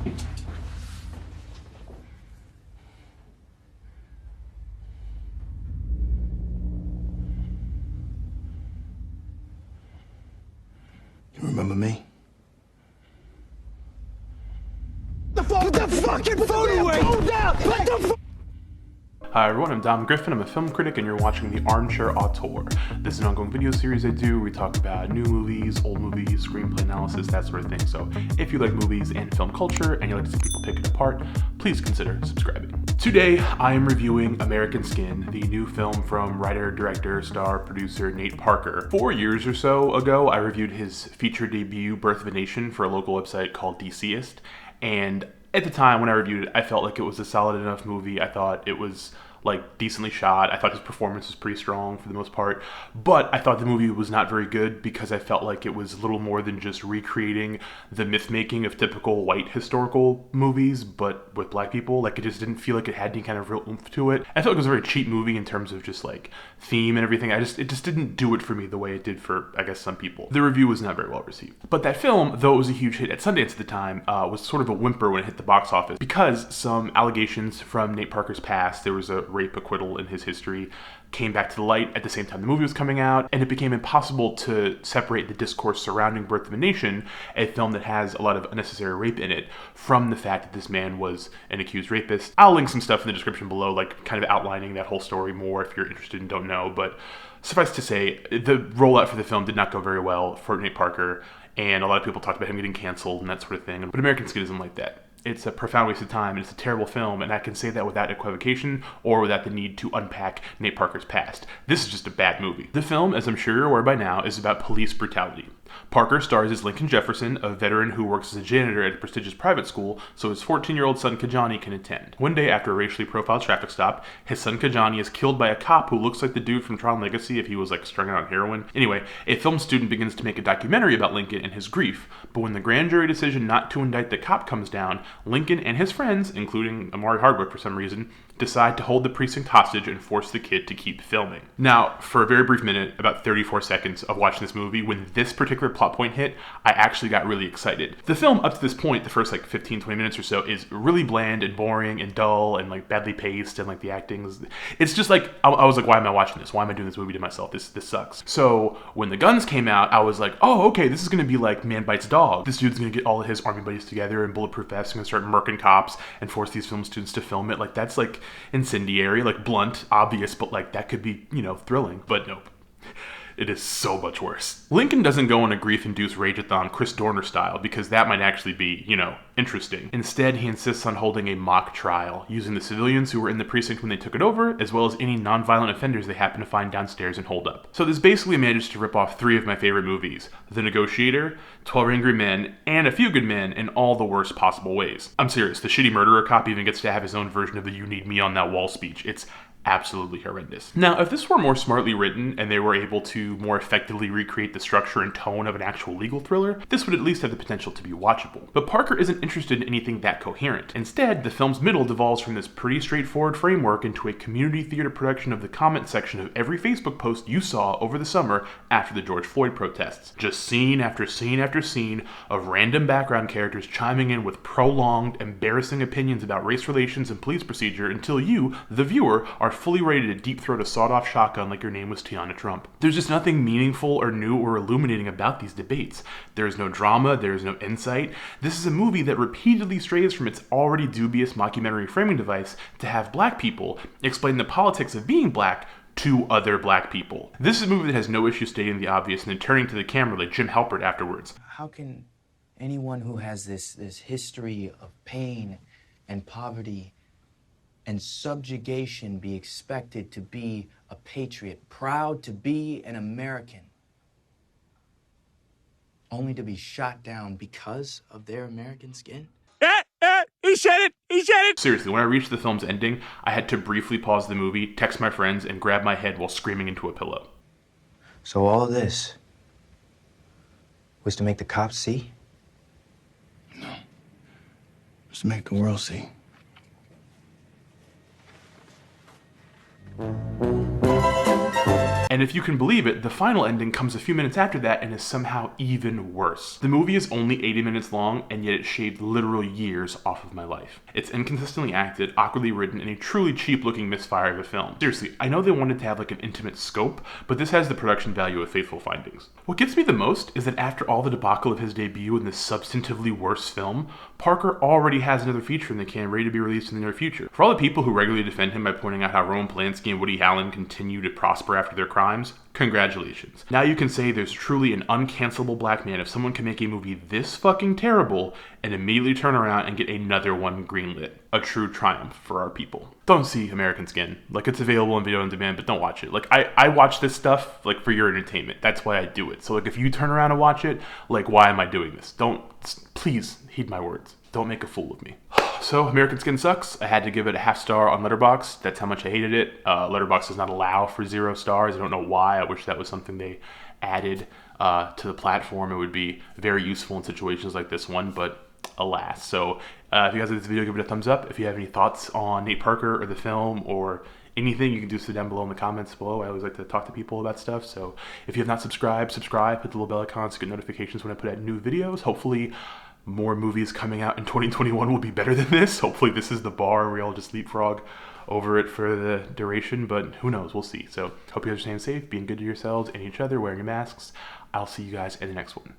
You remember me? Put the fucking phone away! Hi everyone, I'm Dom Griffin, I'm a film critic, and you're watching the Armchair Auteur. This is an ongoing video series I do where we talk about new movies, old movies, screenplay analysis, that sort of thing. So if you like movies and film culture and you like to see people pick it apart, please consider subscribing. Today, I am reviewing American Skin, the new film from writer, director, star, producer Nate Parker. 4 years or so ago, I reviewed his feature debut, Birth of a Nation, for a local website called DCist, and at the time when I reviewed it, I felt like it was a solid enough movie. I thought it was like decently shot. I thought his performance was pretty strong for the most part, but I thought the movie was not very good because I felt like it was a little more than just recreating the myth making of typical white historical movies, but with black people. Like, it just didn't feel like it had any kind of real oomph to it. I felt like it was a very cheap movie in terms of just like theme and everything. It just didn't do it for me the way it did for, I guess, some people. The review was not very well received. But that film, though it was a huge hit at Sundance at the time, was sort of a whimper when it hit the box office because some allegations from Nate Parker's past, there was a rape acquittal in his history, came back to the light at the same time the movie was coming out, and it became impossible to separate the discourse surrounding Birth of a Nation, a film that has a lot of unnecessary rape in it, from the fact that this man was an accused rapist. I'll link some stuff in the description below, like kind of outlining that whole story more if you're interested and don't know, but suffice to say, the rollout for the film did not go very well for Nate Parker, and a lot of people talked about him getting canceled and that sort of thing, but American Skin isn't like that. It's a profound waste of time, and it's a terrible film, and I can say that without equivocation or without the need to unpack Nate Parker's past. This is just a bad movie. The film, as I'm sure you're aware by now, is about police brutality. Parker stars as Lincoln Jefferson, a veteran who works as a janitor at a prestigious private school so his 14-year-old son Kajani can attend. One day after a racially profiled traffic stop, his son Kajani is killed by a cop who looks like the dude from Tron Legacy if he was like strung out on heroin. Anyway, a film student begins to make a documentary about Lincoln and his grief, but when the grand jury decision not to indict the cop comes down, Lincoln and his friends, including Amari Hardwick for some reason, decide to hold the precinct hostage and force the kid to keep filming. Now, for a very brief minute, about 34 seconds of watching this movie, when this particular plot point hit, I actually got really excited. The film, up to this point, the first like 15-20 minutes or so, is really bland and boring and dull and like badly paced, and like the acting is, it's just like, I was like, why am I watching this? Why am I doing this movie to myself? This sucks. So when the guns came out, I was like, oh, okay, this is gonna be like Man Bites Dog. This dude's gonna get all of his army buddies together in bulletproof vests and gonna start murking cops and force these film students to film it. Like, that's like incendiary, like blunt, obvious, but like that could be, you know, thrilling. But nope. It is so much worse. Lincoln doesn't go on a grief-induced rage-a-thon Chris Dorner style because that might actually be, you know, interesting. Instead, he insists on holding a mock trial, using the civilians who were in the precinct when they took it over, as well as any non-violent offenders they happen to find downstairs and hold up. So this basically manages to rip off 3 of my favorite movies: The Negotiator, 12 Angry Men, and A Few Good Men in all the worst possible ways. I'm serious, the shitty murderer cop even gets to have his own version of the "you need me on that wall" speech. It's absolutely horrendous. Now, if this were more smartly written and they were able to more effectively recreate the structure and tone of an actual legal thriller, this would at least have the potential to be watchable. But Parker isn't interested in anything that coherent. Instead, the film's middle devolves from this pretty straightforward framework into a community theater production of the comment section of every Facebook post you saw over the summer after the George Floyd protests. Just scene after scene after scene of random background characters chiming in with prolonged, embarrassing opinions about race relations and police procedure until you, the viewer, are fully ready to deep throat a sawed-off shotgun like your name was Tiana Trump. There's just nothing meaningful or new or illuminating about these debates. There is no drama, there is no insight. This is a movie that repeatedly strays from its already dubious mockumentary framing device to have black people explain the politics of being black to other black people. This is a movie that has no issue stating the obvious and then turning to the camera like Jim Halpert afterwards. How can anyone who has this history of pain and poverty and subjugation be expected to be a patriot, proud to be an American, only to be shot down because of their American skin? He said it! He said it! Seriously, when I reached the film's ending, I had to briefly pause the movie, text my friends, and grab my head while screaming into a pillow. So all this was to make the cops see? No. Just to make the world see. And if you can believe it, the final ending comes a few minutes after that and is somehow even worse. The movie is only 80 minutes long, and yet it shaved literal years off of my life. It's inconsistently acted, awkwardly written, and a truly cheap-looking misfire of a film. Seriously, I know they wanted to have like an intimate scope, but this has the production value of faithful findings. What gets me the most is that after all the debacle of his debut in this substantively worse film, Parker already has another feature in the can ready to be released in the near future. For all the people who regularly defend him by pointing out how Roman Polanski and Woody Allen continue to prosper after their crimes, congratulations. Now you can say there's truly an uncancelable black man if someone can make a movie this fucking terrible and immediately turn around and get another one greenlit. A true triumph for our people. Don't see American Skin. Like, it's available on video on demand, but don't watch it. Like, I watch this stuff, like, for your entertainment. That's why I do it. So, like, if you turn around and watch it, like, why am I doing this? Please heed my words. Don't make a fool of me. So, American Skin sucks. I had to give it a half star on Letterboxd. That's how much I hated it. Letterboxd does not allow for 0 stars. I don't know why. I wish that was something they added to the platform. It would be very useful in situations like this one, but alas. So, if you guys like this video, give it a thumbs up. If you have any thoughts on Nate Parker or the film or anything, you can do so down below in the comments below. I always like to talk to people about stuff. So, if you have not subscribed, subscribe. Hit the little bell icon to get notifications when I put out new videos. Hopefully, more movies coming out in 2021 will be better than this. Hopefully this is the bar where I'll just leapfrog over it for the duration, but who knows, we'll see. So hope you guys are staying safe, being good to yourselves and each other, wearing your masks. I'll see you guys in the next one.